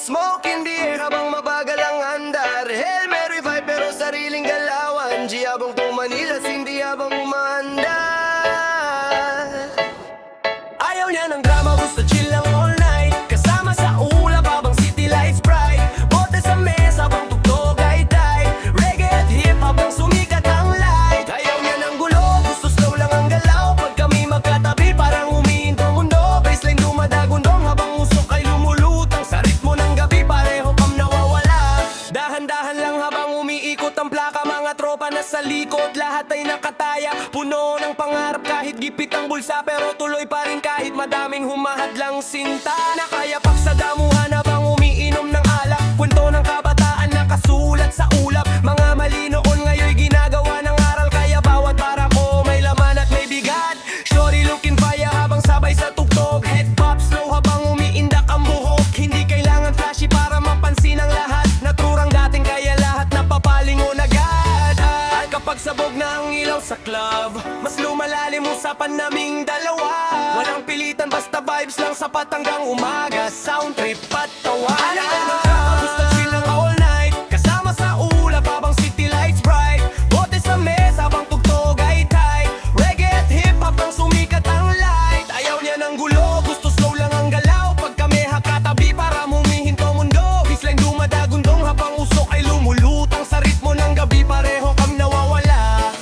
Smoke in the air habang mabagal ang andar. Hail Mary vibe pero sariling galawan. G habang to Manila, Cindy habang umaandar. Ayaw niya ng drama, gusto chill lang all night. Kasama sa ulap habang city lights bright. Bote sa mesa habang tugtog ay tight. Reggae at hip habang sumikat ang light. Ayaw niya ng gulo, gusto slow lang ang galaw. Pag kami magkatabi parang humihinto mundo. Baseline dumadagundong habang usok ay lumulutang. Sa ritmo ng gabi pareho kang nawawala. Dahan-dahan lang habang umiikot ang plaka. Mga tropa na sa likod, lahat ay nakataya. Puno ng pangarap kahit gipit ang bulsa. Pero tuloy pa rin kahit madaming humahadlang sinta. Nakayapak sa damuhan habang umiinom ng alak. Kwento ng kabataan nakasulat sa ulap. Mga mali noon ngayon'y ginagawa ng aral. Kaya bawat para ko may laman at may bigat. Shorty looking fire habang sabay sa tugtog. Head pop slow habang umiindak ang buhok. Hindi kailangan flashy para mapansin ang lahat. Naturang dating kaya lahat napapalingon agad. At kapag sabog na ang ilaw sa club, mas lumalalim usapan naming dalawa. Walang pilitan basta vibes lang sapat hanggang umaga. Sound trip at tawanan. Gusto chill lang all night. Kasama sa ulap habang city lights bright. Bote sa mesa habang tugtog ay tight. Reggae at hip hop ang sumikat ang light. Ayaw niya ng gulo, gusto slow lang ang galaw. Pag kami hakatabi para humihinto mundo. Baseline dumadagundong habang usok ay lumulutang. Sa ritmo ng gabi pareho kang nawawala.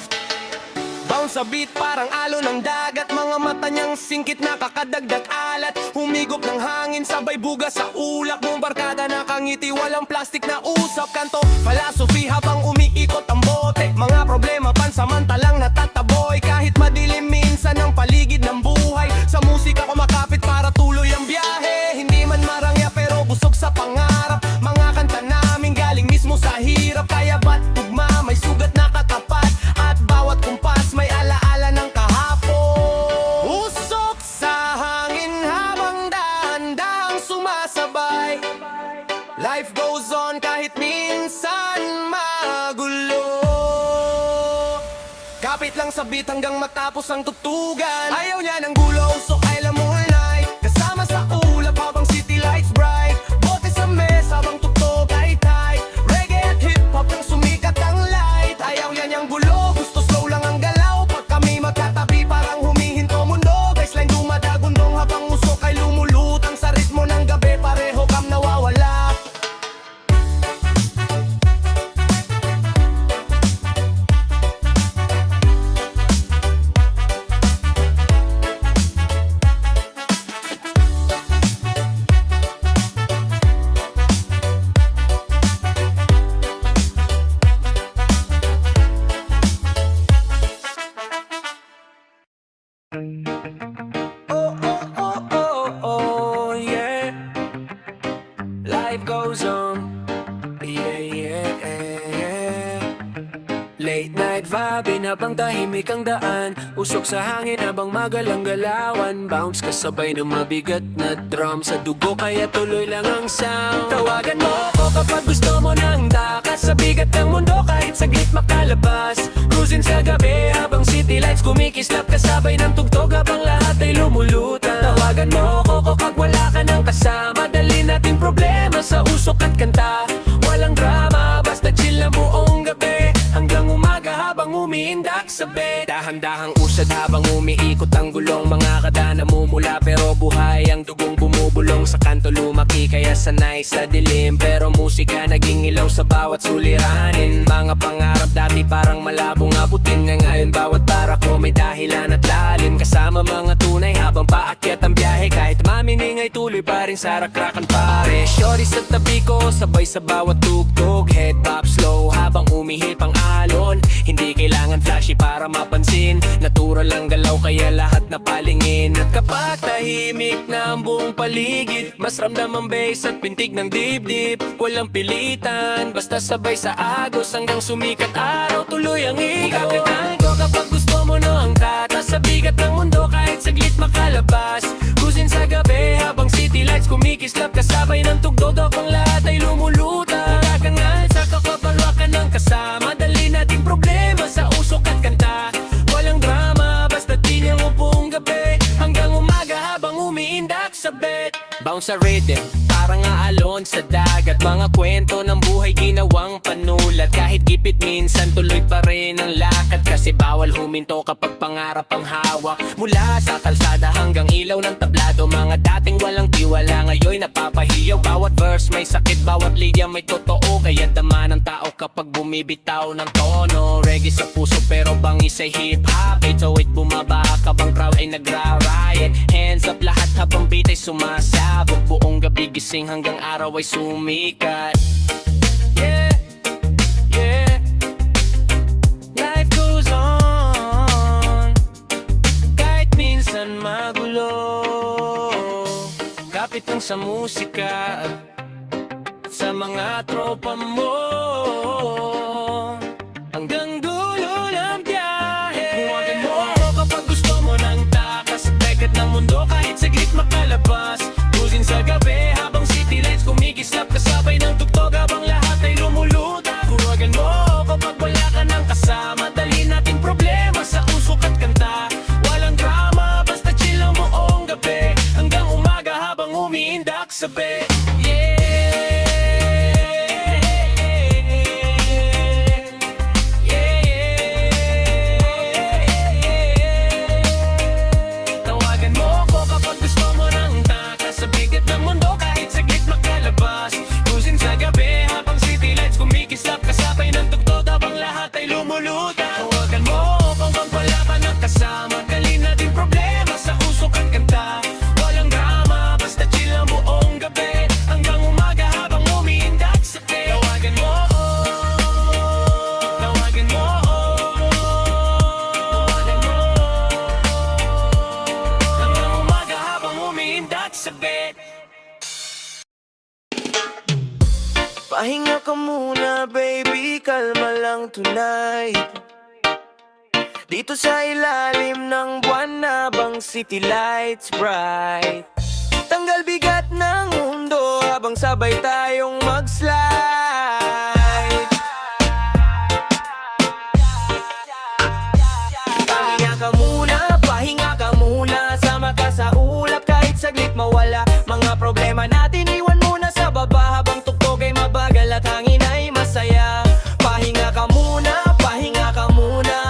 Bounce sa beat parang alon ng dagat. Mga mata niyang singkit nakakadagdag alat. Humigop ng hangin sabay buga sa ulak. Mong barkada nakangiti walang plastic na usap. Kanto philosophy habang umiikot ang bote. Mga problema pansamantalang natataboy. Kahit madilim minsan ang paligid ng buhay. Sa musika kumakapit para tuloy ang biyahe. Hindi man marangya pero busog sa pangarap. Mga kanta namin galing mismo sa hirap. Kaya ba't tugma may sugat na katapat. At bawat kumpas may alaala ng kahapon. Usok sa hangin habang dahan-dahang sumasabay. Life goes on kahit minsan magulo. Kapit lang sa beat hanggang matapos ang tugtugan. Ayaw niya ng gulo, usok ay lamol night. Kasama sa ulap habang city lights bright. Bote sa mesa habang tugtog ay tight. Reggae at hip hop nang sumikat ang light. Ayaw niya niyang gulo, gusto slow lang ang galaw. Pag kami magkatabi parang humihinto mundo. Baseline dumadagundong habang usok ay lumulutang. Sa ritmo ng gabi pareho kang nawawala. Oh, oh, oh, oh, oh, yeah. Life goes on. Yeah, yeah, yeah. Late night vibing habang tahimik ang daan. Usok sa hangin habang magalang galawan. Bounce kasabay ng mabigat na drum sa dugo kaya tuloy lang ang sound. Tawagan mo ako kapag gusto mo ng takas. Sa bigat ng mundo kahit saglit makalabas. Cruising sa gabi habang city lights kumikislap. Kasabay ng tugtog habang lahat ay lumulutang. Tawagan mo ako kapag wala ka ng kasama. Dali natin problema sa usok at kanta. Walang drama, basta chill lang buong gabi. Hanggang umaga habang umiindak sa bed. Dahan-dahang usad habang umiikot ang gulong. Mga kada namumula pero buhay ang dugong bumubulong. Sa kanto lumaki kaya sanay sa dilim. Pero musika naging ilaw sa bawat suliranin. Mga pangarap dati parang malabong abutin. Ngayon bawat para ko may dahilan at lalim. Kasama mga tunay habang paakyat ang biyahe. Kahit mamining ay tuloy pa rin sa rakrakan pare. Shorty sa tabi ko sabay sa bawat tugtog. Head pop slow habang umihip ang alon. Hindi kailangan flashy para mapansin. Natural lang galaw kaya lahat napalingin. At kapag tahimik na ang buong paligid, mas ramdam ang bass at pintig ng dibdib. Walang pilitan, basta sabay sa agos. Hanggang sumikat araw, tuloy ang ikot. Kakantahan ko kapag gusto mo no ang tatas. Sa bigat ng mundo kahit saglit makalabas. Cruising sa gabi habang city lights kumikislap. Kasabay ng tugtog ang lahat ay lumulutang. Kakangal sa kakabarwakan ng kasama. Dali nating problema sa usok at kanta. Walang drama, basta di niya mo buong gabi. Hanggang umaga habang umiindak sa bed. Bounce sa rhythm, para parang aalon sa dagat. Mga kwento ng buhay ginawang panulat. Kahit gipit minsan tuloy pa rin ang lakad. Kasi bawal huminto kapag pangarap ang hawak. Mula sa kalsada hanggang ilaw ng tablado. Mga dating walang tiwala ngayon napapahiyaw. Bawat verse may sakit, bawat linya may totoo. Kaya dama ng tao kapag bumibitaw ng tono. Reggae sa puso pero bangis ay hip-hop. 808 bumaba kabang crowd ay nagra-riot. Hands up lahat habang beat ay sumasabog. Buong gabi gising hanggang araw ay sumikat. Yeah, yeah. Life goes on kahit minsan magulo. Kapit lang sa musika sa mga tropa mo. Hanggang dulo ng biyahe. Buwagan mo ako kapag gusto mo ng takas. Sa pekat ng mundo kahit saglit makalabas. Cruising sa gabi habang city lights kumikislap. Kasabay ng tugtog habang lahat ay lumuluta. Buwagan mo ako kapag wala ka ng kasama. Dalhin natin problema sa usok at kanta. Walang drama basta chill ang buong gabi. Hanggang umaga habang umiindak sa bed. Tawagan mo kung pag wala ka ng kasama. Dalhin natin problema sa usok at kanta. Walang drama, basta chill ang buong gabi. Hanggang umaga habang umiindak sa bed. Tawagan mo, tawagan mo, tawagan mo. Hanggang umaga habang umiindak sa bed. Pahinga ka muna baby, kalma lang tonight. Dito sa ilalim ng buwan habang city lights bright. Tanggal bigat ng mundo habang sabay tayong mag-slide. Pahinga ka muna, sama ka sa ulap kahit saglit mawala. Mga problema natin iwan muna sa baba habang tugtog ay mabagal at hangin ay masaya. Pahinga ka muna,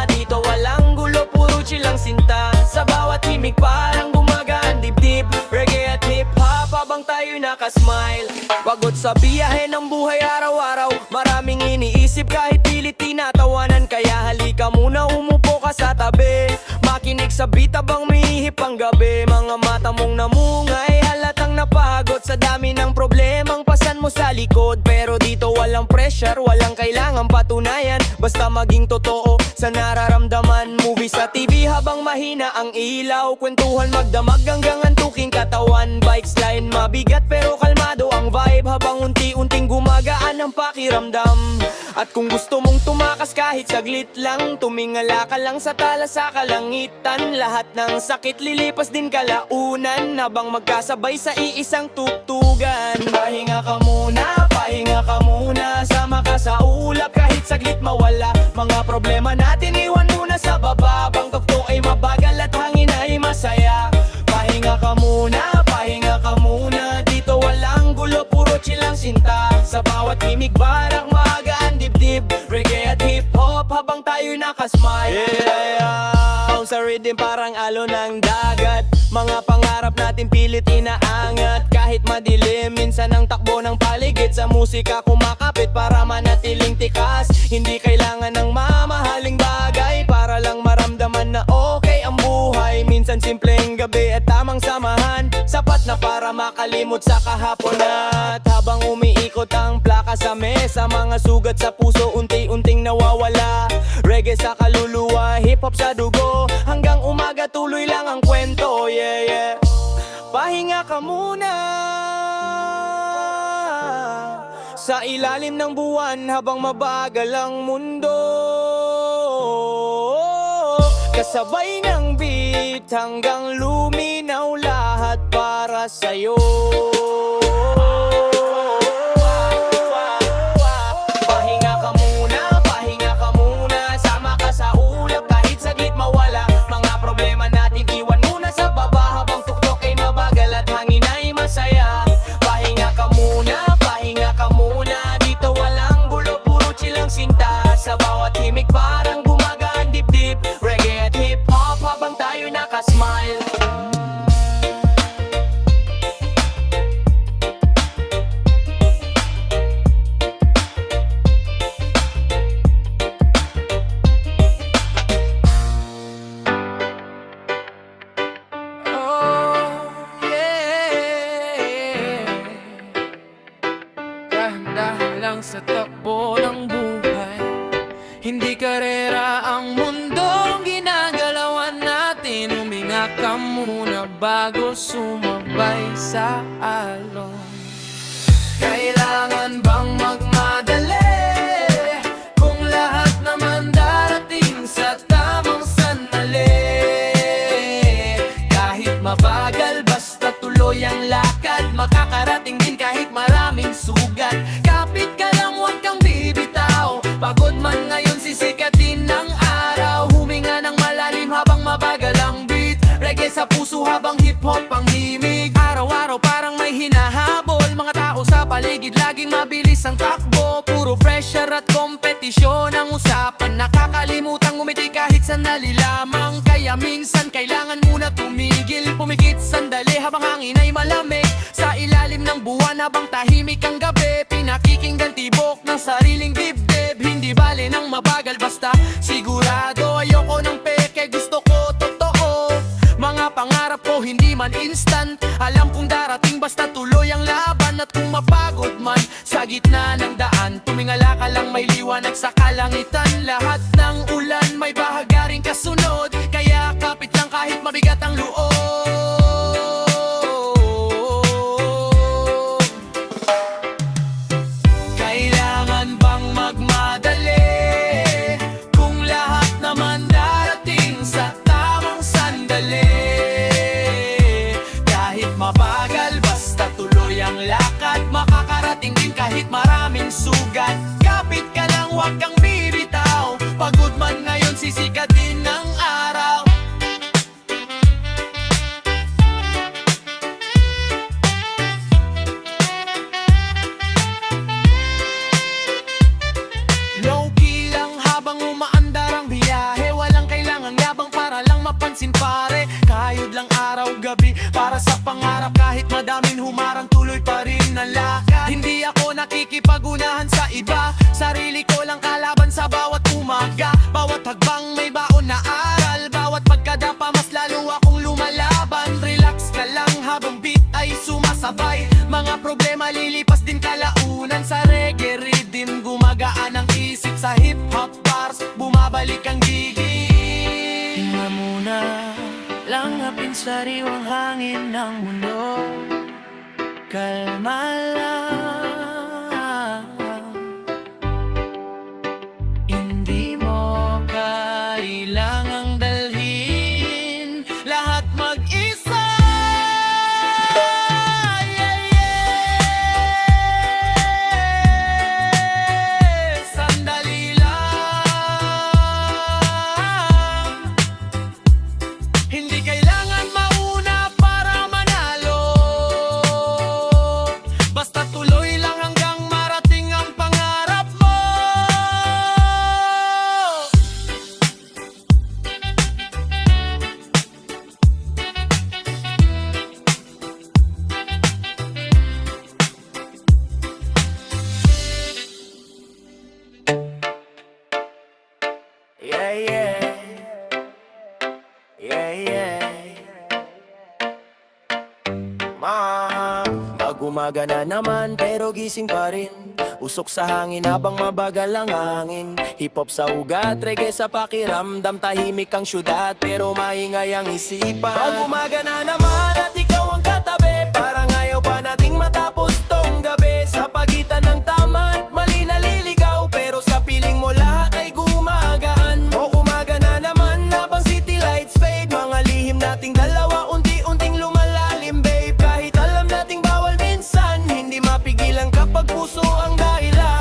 dito walang gulo, puro chill ang sinta. Sa bawat himig parang gumagaan dibdib. Reggae at hip-hop habang tayo nakasmile. Pagod sa biyahe ng buhay araw-araw, maraming iniisip kahit pilit tinatawanan. Kaya halika muna, umupo ka sa tabi. Makinig sa beat habang mihip ang gabi. Mga mata mong namungay, halatang napagod sa dami ng problemang pasan mo sa likod. Pero dito walang pressure, walang kailangang patunayan. Basta maging totoo sa nararamdaman. Movie sa TV habang mahina ang ilaw. Kwentuhan magdamag hanggang antuking katawan. Bikes line mabigat pero kalmado ang vibe. Habang unti-unting gumagaan ang pakiramdam. At kung gusto mong tumakas kahit saglit lang, tumingala ka lang sa tala sa kalangitan. Lahat ng sakit lilipas din kalaunan habang magkasabay sa iisang tugtugan. Pahinga ka muna, sama ka sa ulap kahit saglit mawala. Mga problema natin iwan muna sa baba habang tugtog ay mabagal at hangin ay masaya. Pahinga ka muna, dito walang gulo, puro chill ang sinta. Sa bawat himig parang magaan dibdib. Reggae at hip-hop habang tayo nakasmile. Bounce sa rhythm parang alon ng dagat. Mga pangarap natin pilit inaangat. Kahit madilim, minsan ang takbo ng paligid. Sa musika kumakapit para manatiling tikas. Hindi kailangan ng mamahaling bagay para lang maramdaman na okay ang buhay. Minsan simpleng gabi at tamang samahan, sapat na para makalimot sa kahapon. At habang umiikot ang plaka sa mesa, mga sugat sa puso unti-unting nawawala. Reggae sa kaluluwa, hip-hop sa dugo. Hanggang umaga tuloy lang ang kwento, yeah, yeah. Pahinga ka muna sa ilalim ng buwan habang mabagal ang mundo. Kasabay ng beat hanggang luminaw lahat para sa'yo. Pahinga ka muna, sama ka sa ulap kahit saglit mawala. Mga problema natin iwan muna sa baba habang tuktok ay mabagal at hangin ay masaya. Pahinga ka muna, lang sa takbo ng buhay. Hindi karera ang mundong ginagalawan natin. Huminga ka muna bago sumabay sa alon. Kailangan bang magmadali kung lahat naman darating sa tamang sandali? Kahit mabagal basta tuloy ang lakad, makakarating din kahit maraming sugat. Kapit ka lang, huwag kang bibitaw. Pagod man ngayon, sisikatin ng araw. Huminga ng malalim habang mabagal ang beat. Reggae sa puso habang hip-hop ang himig. Araw-araw parang may hinahabol. Mga tao sa paligid laging mabilis ang takbo. Puro pressure at kompetisyon ang usapan. Nakakalimutang umiti kahit sandali lamang. Kaya minsan kailangan muna tumigil. Pumikit sandali habang hangin ay malamig. Sa ilalim ng buwan habang tahimik ang gabi. Pinakikinggan tibok ng sariling dibdib. Hindi bale ng mabagal basta sigurado. Ayoko ng peke, gusto ko totoo. Mga pangarap ko hindi man instant. Alam kong darating basta tuloy ang laban. At kung mapagod man sa gitna ng daan, tumingala ka lang, may liwanag sa kalangitan. Lahat ng ulan may bahagaring kasunod. Kaya kapit lang kahit mabigat ang loob. Kailangan bang magmadali kung lahat naman darating sa tamang sandali? Kahit mabagal basta tuloy ang lakad, makakarating din kahit maraming sugat. Kapit ka lang, huwag kang bibitaw. Pagod man ngayon, sisikat din ng araw. Low-key lang habang umaandar ang biyahe. Walang kailangang yabang para lang mapansin pare. Kayod lang araw-gabi para sa pangarap. Kahit madaming humarang tuloy pa rin ang lakad. Hindi ako nakikipag-unahan sa iba. Sarili ko lang kalaban sa bawat umaga. Bawat hagbang may baon na aral. Bawat pagkadapa mas lalo akong lumalaban. Relax ka lang habang beat ay sumasabay. Mga problema lilipas din kalaunan. Sa reggae rhythm gumagaan ang isip. Sa hip-hop bars bumabalik ang gigil. Hinga muna, langapin sariwang hangin ng mundo. Kalma lang, hindi mo kailangang dalhin lahat mag-isa. Sandali lang, hindi kailangan mauna para manalo. Basta tuloy lang hanggang marating ang pangarap mo. Yeah, yeah. Yeah, yeah. Mag-umaga na naman pero gising pa rin. Usok sa hangin habang mabagal ang hangin. Hip-hop sa ugat, reggae sa pakiramdam. Tahimik ang syudad pero maingay ang isipan. Mag-umaga na naman at ikaw ang katabi. Parang ayaw pa nating matapos tong gabi. Sa pagitan ng tama at mali naliligaw, pero sa piling mo lahat ay gumagaan. O umaga na naman habang city lights fade. Mga lihim nating dalawa unti-unting lumalalim babe. Kahit alam nating bawal minsan, hindi mapigilan kapag puso ang dahilan.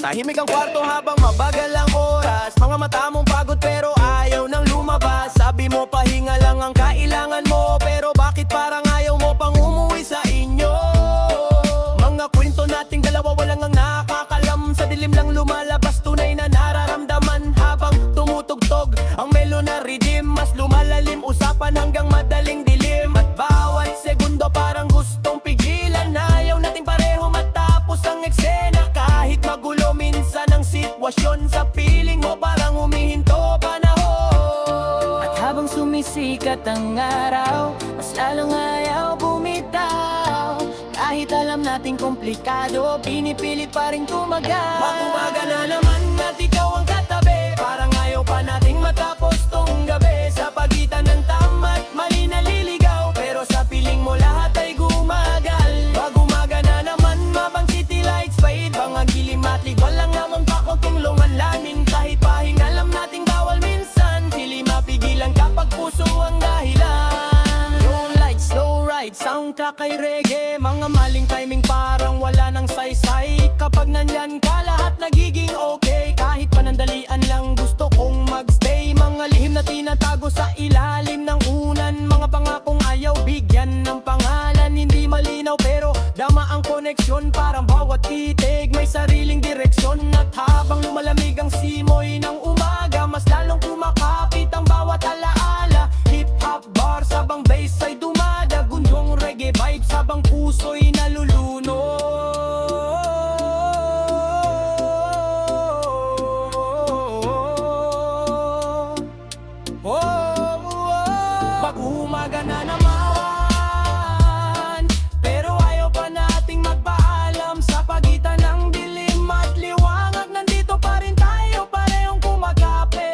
Tahimik ang kwarto habang mabagal ang oras. Mga mata mong pagod pero ayaw nang lumabas. Sabi mo pahinga lang ang kailangan mo, pero bakit parang ayaw mo pang umuwi sa inyo? Mga kwento nating dalawa walang ang nakakalam. Sa dilim lang lumalabas tunay na nararamdaman. Habang tumutugtog ang melo na rhythm, mas lumalalim usapan hanggang madaling dilim. At bawat segundo parang gustong pigilan. Ayaw nating pareho matapos ang eksena. Kahit magulo minsan ang sitwasyon, sa piling mo parang humihinto panahon. At habang sumisikat ang araw, mas lalong ayaw bumitaw. Kahit alam nating komplikado, pinipilit pa rin tumagal. Mag-umaga na naman at ikaw ang katabi, parang ayaw pa nating matapos tong gabi. Sa pagitan ng tama at mali naliligaw, pero sa piling mo lahat ay gumagal. Mag-umaga na naman, mabang city lights fade, mga gilim at libal lang naman pakotulungan lamin. Kahit pahinga alam nating bawal minsan, pili mapigilan kapag puso ang dahilan. Yung lights, slow ride, soundtrack ay reggae, mga maling timing parang wala nang saysay. Kapag nandyan ka lahat nagiging okay, kahit panandalian lang gusto kong magstay. Mga lihim na tinatago sa ilalim ng unan, mga pangakong ayaw bigyan ng pangalan. Hindi malinaw pero dama ang koneksyon, parang bawat titig may sariling direksyon. At habang lumalamig ang simoy ng umaga, mas lalong kumakapit ang bawat alaala. Hip-hop bar sabang bass ay dumadagun, yung reggae vibes habang puso'y nalulunod. Pag-umaga na naman, pero ayaw pa nating magpaalam. Sa pagitan ng dilim at liwanag, nandito pa rin tayo, parehong kumagapi.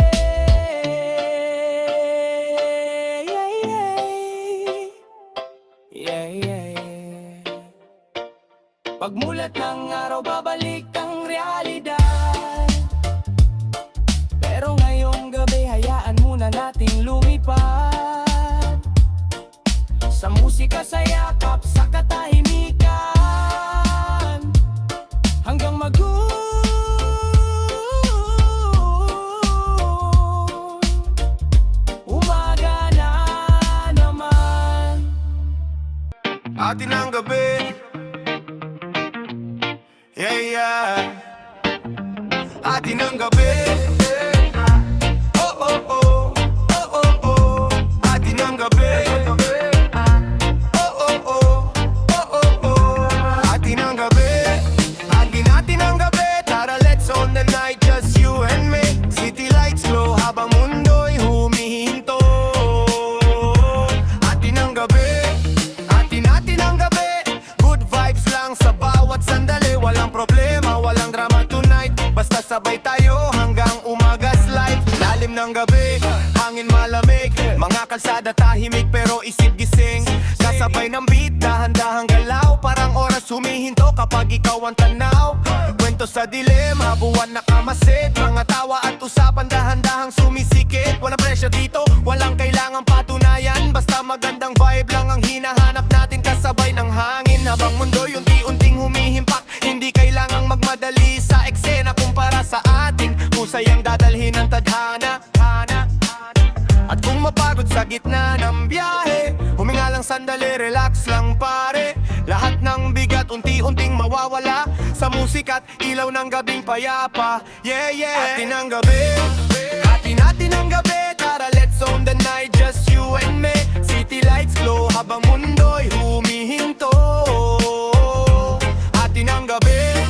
Pagmulat ng araw, babalik ang realidad. Pero ngayong gabi, hayaan muna nating lumipad sa musika, sa yakap, sa katahimikan, hanggang umaga na naman. Atin ang gabi, yeah, yeah. Atin ang gabi, oh, oh, oh, oh, oh, oh. Atin ang gabi, oh, oh, oh, oh, oh, oh. Atin ang gabi, atin ang gabi. Tara, let's on the night, just you and me. City lights glow habang mundo'y humihinto. Atin ang gabi, atin ang gabi. Good vibes lang sa bawat sandali, walang problema, walang drama tonight. Basta sabay tayo hanggang umagas light. Lalim ng gabi, hangin malamig, mga kalsada tahimik pero isip gising. Kasabay ng beat, dahan-dahang galaw, parang oras humihinto kapag ikaw ang tanaw. Kwento sa dilema, buwan nakamasid, mga tawa at usapan dahan-dahang sumisikip. Walang presyo dito, walang kailangang patunayan, basta magandang vibe lang ang hinahanap natin. Kasabay ng hangin habang mundo'y unti-unting humihimpak, hindi kailangang magmadali sa eksena kumpara sa atin. Kusay ang dadalhin ng tadhana. At kung mapagod sa gitna ng biyahe, huminga lang sandali, relax lang pare. Lahat ng bigat unti-unting mawawala sa musika't ilaw ng gabing payapa. Yeah, yeah. Atin ang gabi, atin ang gabi. Tara, let's on the night, just you and me. City lights glow habang mundo'y humihinto. Atin ang gabi,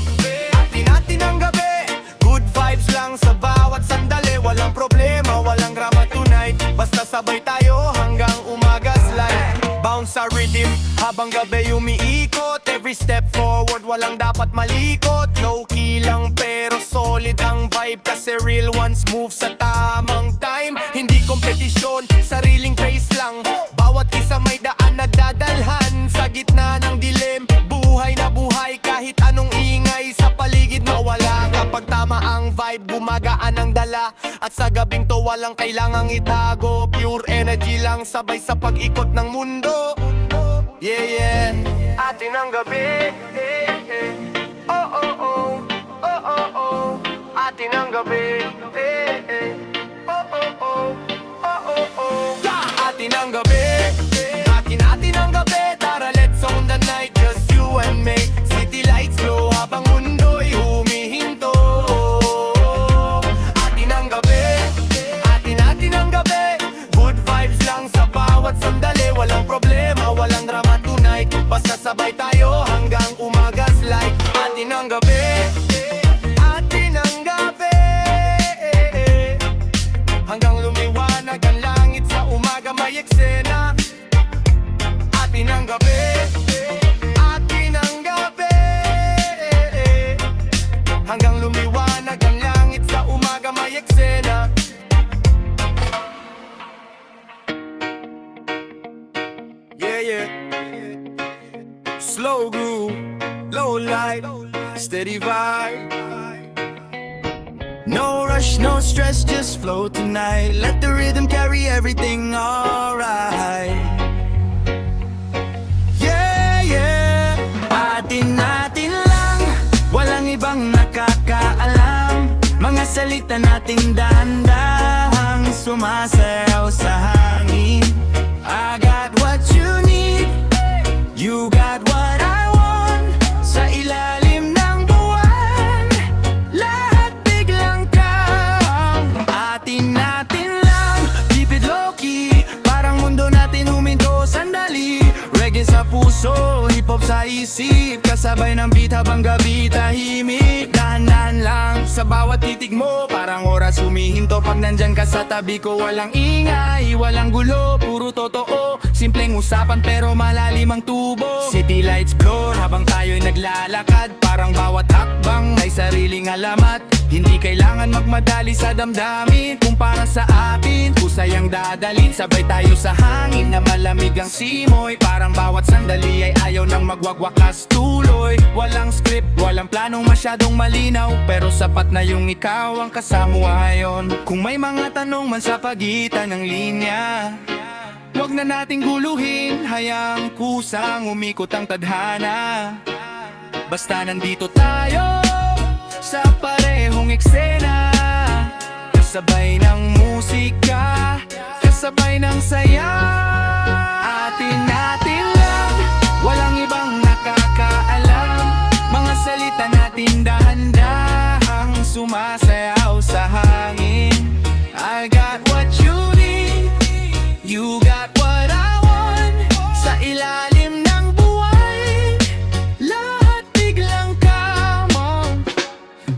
atin ang gabi. Good vibes lang sa bawat sandali, walang problema, walang drama tonight. Basta sabay tayo hanggang umagas light. Bounce sa rhythm habang gabi umiikot. Every step forward, walang dapat malikot. Low-key lang pero solid ang vibe, kasi real ones move sa tamang time. Hindi kompetisyon, sariling praise lang. Bawat isa may daan nagdadalhan. Sa gitna ng dilim, buhay na buhay. Kahit anong ingay sa paligid mawala. Kapag tama ang vibe, gumagaan ang dala. At sa gabing to walang kailangang itago. Pure energy lang sabay sa pag-ikot ng mundo. Yeah, yeah. Atin ang gabi, oh, oh, oh, oh, oh, oh. Atin ang gabi, oh, oh, oh, oh, oh, oh. Atin ang gabi, atin ang gabi. Tara, let's on the night, just you and me. City lights glow habang mundo'y humihinto. Atin ang gabi, atin ang gabi. Good vibes lang sa bawat sandali, walang problema, walang drama tonight. Basta sabay tayo hanggang umagas light. Atin ang gabi, atin ang gabi. Hanggang lumiwanag ang langit sa umaga, may may eksena. Atin ang gabi, atin ang gabi, hanggang lumiwanag ang langit sa umaga may eksena. Yeah. Slow groove, low light, steady vibe. No rush, no stress, just flow tonight. Let the rhythm carry everything, alright. Yeah. Atin lang, walang ibang nakakaalam. Mga salita nating dahan-dahang sumasayaw sa hangin. I got what you need, you got what I want. Sa ilalim ng buwan, lahat biglang calm. Atin lang, keep it low-key. Parang mundo natin huminto sandali. Reggae sa puso, hip-hop sa isip. Kasabay ng beat habang gabi tahimik. Dahan-dahan lang sa bawat titig mo. Parang oras humihinto pag nandyan ka sa tabi ko. Walang ingay, walang gulo, puro totoo. Simpleng usapan pero malalim ang tubo. City lights glow habang tayo'y naglalakad. Parang bawat hakbang may sariling alamat. Hindi kailangan magmadali sa damdamin. Kung para sa akin, kusay ang dadalhin. Sabay tayo sa hangin na malamig ang simoy. Parang bawat sandali ay ayaw nang magwagwakas tuloy. Walang script, walang planong masyadong malinaw. Pero sapat na yung ikaw ang kasama ngayon. Kung may mga tanong man sa pagitan ng linya, wag na nating guluhin, hayaang kusang umikot ang tadhana. Basta nandito tayo sa parehong eksena, kasabay ng musika, kasabay ng saya. Atin lang, walang ibang nakakaalam. Mga salita natin dahan-dahang sumasayaw sa hangin. I got what you need, you got what I want. Sa ilalim ng buwan, lahat biglang calm on.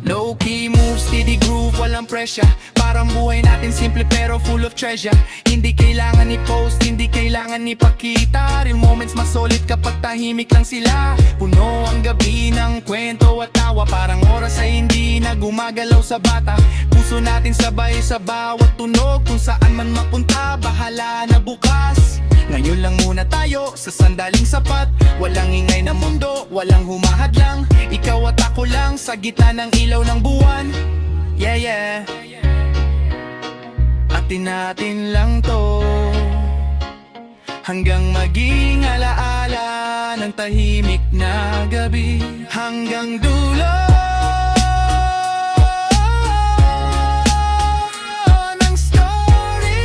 Low-key move, steady groove, walang pressure. Parang buhay natin simple pero full of treasure. Hindi kailangan i-post, hindi kailangan ipakita. Real moments mas solid kapag tahimik lang sila. Puno ang gabi ng kwento at tawa. Parang oras ay hindi na gumagalaw sa bata. Puso natin sabay sa bawat tunog. Kung saan man mapunta, bahala na bukas. Ngayon lang muna tayo sa sandaling sapat. Walang ingay na mundo, walang humahadlang. Ikaw at ako lang sa gitna ng ilaw ng buwan. Yeah. Atin lang to, hanggang maging alaala ng tahimik na gabi. Hanggang dulo ng story.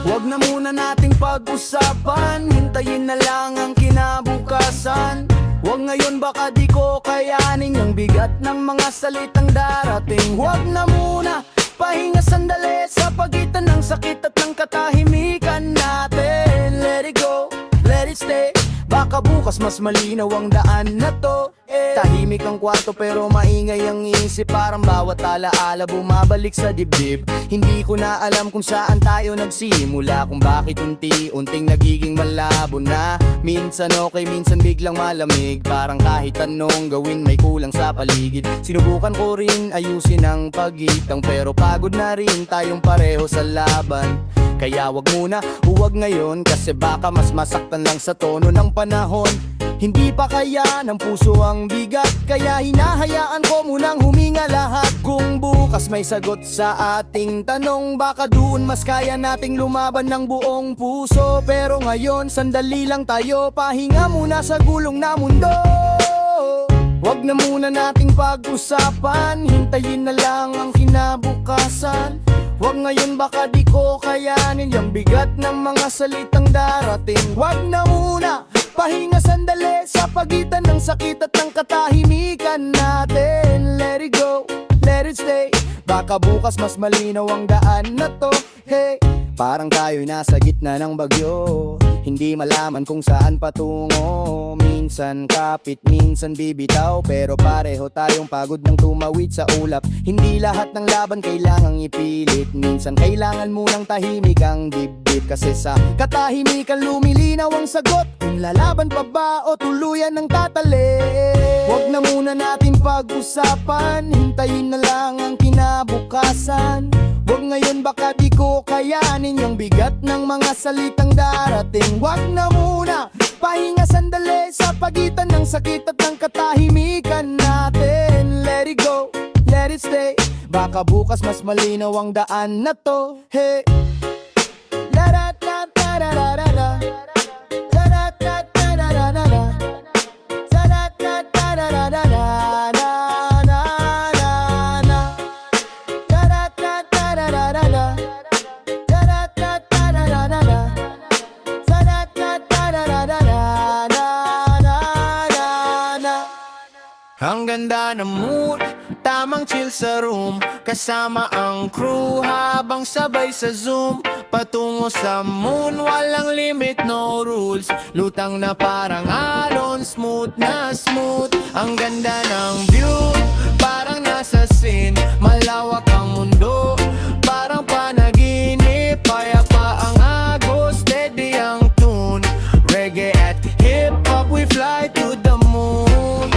Wag na muna nating pag-usapan, hintayin na lang ang kinabukasan. Wag ngayon baka di ko kayanin yung bigat ng mga salitang darating. Wag na muna, pahinga sandali sa pagitan ng sakit at ng katahimikan natin. Let it go, let it stay. Baka bukas mas malinaw ang daan na to. Tahimik ang kwarto pero maingay ang isip. Parang bawat alaala bumabalik sa dibdib. Hindi ko na alam kung saan tayo nagsimula, kung bakit unti-unting nagiging malabo na. Minsan okay, minsan biglang malamig. Parang kahit anong gawin may kulang sa paligid. Sinubukan ko rin ayusin ang pagitang, pero pagod na rin tayong pareho sa laban. Kaya wag muna, huwag ngayon, kasi baka mas masaktan lang sa tono ng panahon. Hindi pa kaya ng puso ang bigat, kaya hinahayaan ko munang huminga lahat. Kung bukas may sagot sa ating tanong, baka doon mas kaya nating lumaban ng buong puso. Pero ngayon, sandali lang tayo, pahinga muna sa gulong na mundo. Wag na muna nating pag-usapan, hintayin na lang ang kinabukasan. Wag ngayon baka di ko kayanin yung bigat ng mga salitang darating. Wag na muna, pahinga sandali sa pagitan ng sakit at ng katahimikan natin. Let it go, let it stay. Baka bukas mas malinaw ang daan na to. Hey, parang tayo'y nasa gitna ng bagyo, hindi malaman kung saan patungo. Minsan kapit, minsan bibitaw, pero pareho tayong pagod ng tumawid sa ulap. Hindi lahat ng laban kailangang ipilit, minsan kailangan munang tahimik ang dibdib. Kasi sa katahimikan lumilinaw ang sagot, kung lalaban pa ba o tuluyan ng tatali. Huwag na muna natin pag-usapan, hintayin na lang ang kinabukasan. Huwag ngayon baka di ko kayanin yung bigat ng mga salitang darating. Huwag na muna, pahinga sandali sa pagitan ng sakit at ng katahimikan natin. Let it go, let it stay, baka bukas mas malinaw ang daan na to. Hey, la da da da da da da da, la da da da da da da da, la da da da da da da da, na na na na, la da da da da da da da, la da da da da da da da, la da da da da da da da, na na na na. Ang ganda ng mood, tamang chill sa room, kasama ang crew habang sabay sa Zoom. Patungo sa moon, walang limit, no rules. Lutang na parang alon, smooth na smooth. Ang ganda ng view, parang nasa scene. Malawak ang mundo, parang panaginip. Payapa ang agos, steady ang tune. Reggae at hip-hop, we fly to the moon.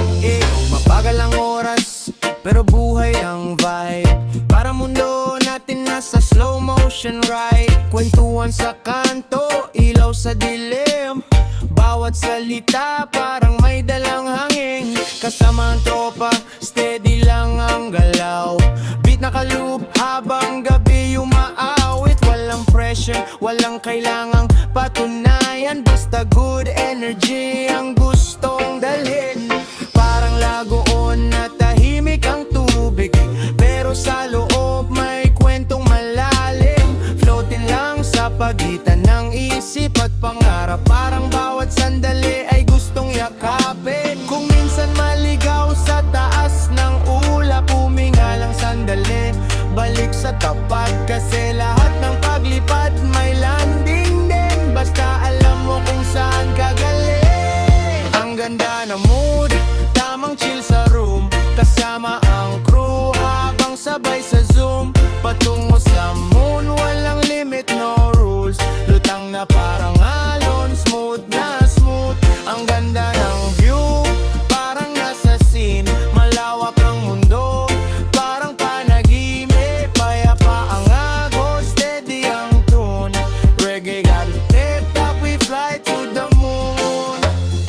Mabagal ang oras, pero buhay ang vibe. Para mundo natin nasa slow motion ride. Kwentuhan sa kanto, ilaw sa dilim. Bawat salita parang may dalang hangin. Kasama ang tropa, steady lang ang galaw. Beat naka-loop habang gabi umaawit. Walang pressure, walang kailangang patunayan. Basta good energy ang gustong dalhin. Parang lagoon na tahimik ang tubig, pero sa loob may kwentong malalim. Floating lang sa pagitan ng isip at pangarap. Parang bawat sandali ay gustong yakapin. Kung minsan maligaw sa taas ng ulap, huminga lang sandali, balik sa tapat. Kasi lahat ng paglipad may landing din, basta alam mo kung saan ka galing. Ang ganda ng mood, tamang chill sa room, kasama ang crew habang sabay sa Zoom. Patungo sa moon, walang limit, no rules. Lutang na parang alon, smooth na smooth. Ang ganda ng view, parang nasa scene. Malawak ang mundo, parang panaginip. Payapa ang agos, steady ang tune. Reggae got tip-top, we fly to the moon.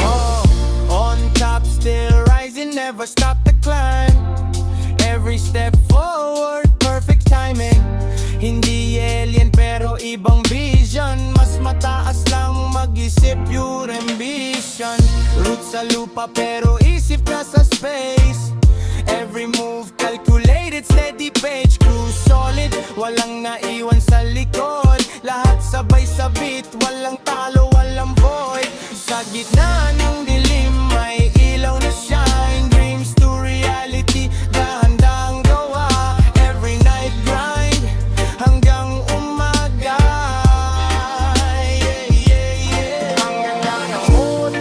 Oh, on top, still rising, never stop the climb. Every step forward, perfect timing. Hindi alien pero ibang vision. Mas mataas lang mag-isip, pure ambition. Roots sa lupa pero isip nasa space. Every move calculated, steady page. Crew solid, walang naiwan sa likod. Lahat sabay sa beat, walang talo, walang void. Sa gitna ng dilim, may ilaw na shine. Dreams to reality, dahan-dahang gawa. Every night grind, hanggang umaga. Yeah, yeah, yeah. Ang ganda ng mood,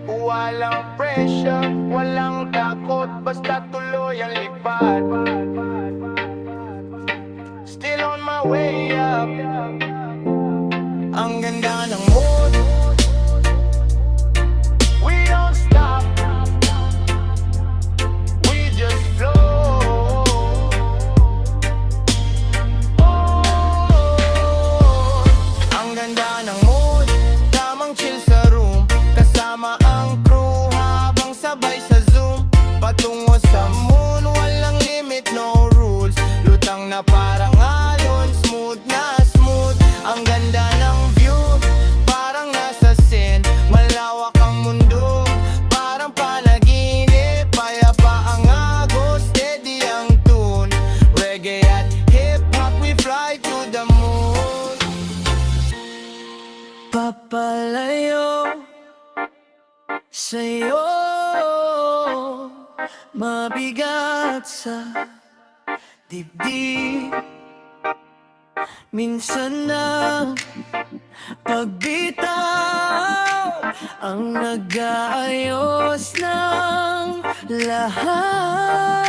walang pressure, walang takot, basta tuloy ang lipad. Still on my way up. Ang ganda ng mood, we don't stop, we just flow. Oh, ang ganda ng mood, tamang chill sa room, kasama ang crew habang sabay sa Zoom. Patungo sa moon, walang limit, no rules. Lutang na parang alon, smooth na smooth. Ang ganda ng view, parang nasa scene. Malawak ang mundo, parang panaginip. Payapa ang agos, steady ang tune. Reggae at hip-hop, we fly to the moon. Papalayo sa'yo, mabigat sa dibdib. Minsan na pagbitaw ang nag-aayos ng lahat.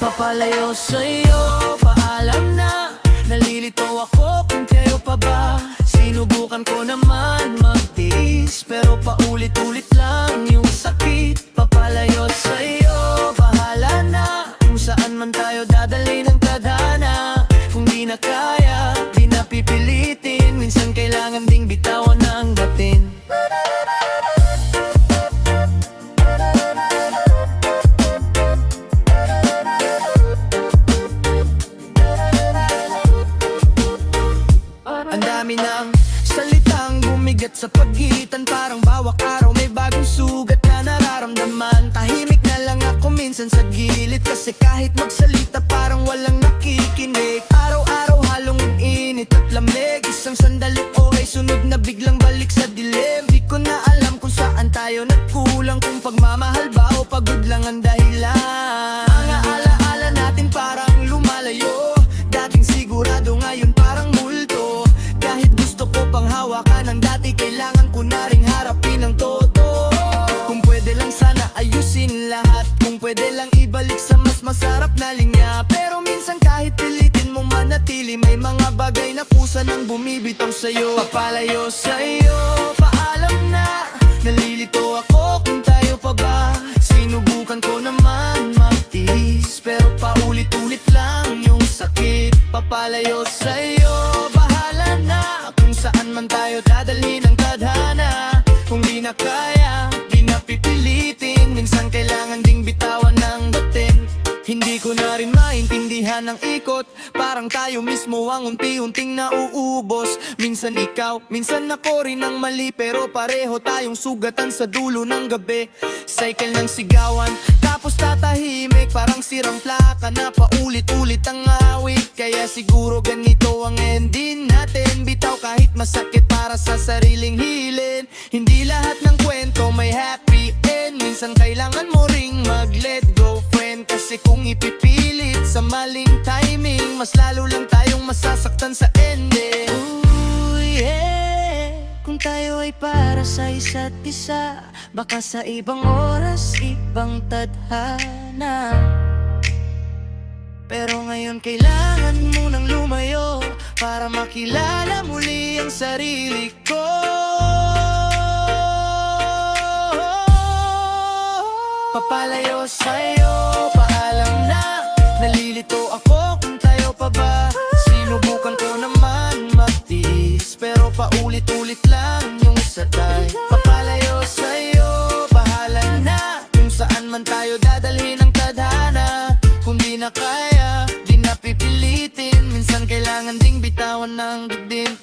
Papalayo sa'yo, paalam na. Nalilito ako kung kayo pa ba. Sinubukan ko naman magtiis, pero paulit-ulit lang yung sakit. Papalayo sa'yo, bahala na. Kung saan man tayo dadali ng tadhana. Kung di na kaya, di na pipilitin. Minsan kailangan ding bitawan ng datin. Ang dami ng salitang bumigat sa pagitan. Parang bawat araw may bagong sugat na nararamdaman. Tahimik na lang ako minsan sa gilid, kasi kahit magsalita parang walang nakikinig. Araw-araw halong init at lamig. Isang sandali okay, sunod na biglang balik sa dilim. Di ko na alam kung saan tayo nagkulang, kung pagmamahal ba o pagod lang ang dahilan. Mga alaala natin parang lumalayo. Dating sigurado, ngayon parang multo. Kahit gusto ko pang hawakan ng dati, kailangan ko na ring harapin ang todo. Kung pwede lang sana ayusin lahat. Kung pwede lang ibalik sa mas masarap na linya. Pero minsan kahit pilitin mo manatili, may mga bagay na kusa nang bumibitaw sa'yo. Papalayo sa'yo, paalam na. Nalilito ako kung tayo pa ba. Sinubukan ko naman magtiis, pero paulit-ulit lang yung sakit. Papalayo sa'yo, bahala na. Kung saan man tayo dadali ng tadhana. Kung di na kaya, di na pipilitin. Minsan kailangan ding bitawan ng datin. Hindi ko na rin maintindihan ang ikot. Parang tayo mismo ang unti-unting nauubos. Minsan ikaw, minsan ako rin ang mali, pero pareho tayong sugatan sa dulo ng gabi. Cycle ng sigawan, tapos tatahimik. Parang sirang plaka na paulit-ulit ang awit. Kaya siguro ganito ang ending natin. Bitaw kahit masakit para sa sariling hilin. Hindi lahat ng kwento may happy end. Minsan kailangan mo ring mag-let go, friend. Kasi kung ipipilit sa maling timing, mas lalo lang tayong masasaktan sa ending. Ooh, yeah. Kung tayo ay para sa isa't isa, baka sa ibang oras, ibang tadhana. Pero ngayon kailangan mo nang lumayo para makilala muli ang sarili ko. Papalayo sa'yo, paalam na. Nalilito ako kung tayo pa ba. Sinubukan ko naman magtiis, pero paulit-ulit lang yung satay. Papalayo sa'yo, bahala na. Kung saan man tayo dadalhin ng tadhana. Kung di na kaya, di na pipilitin. Minsan kailangan ding bitawan ng dibdib.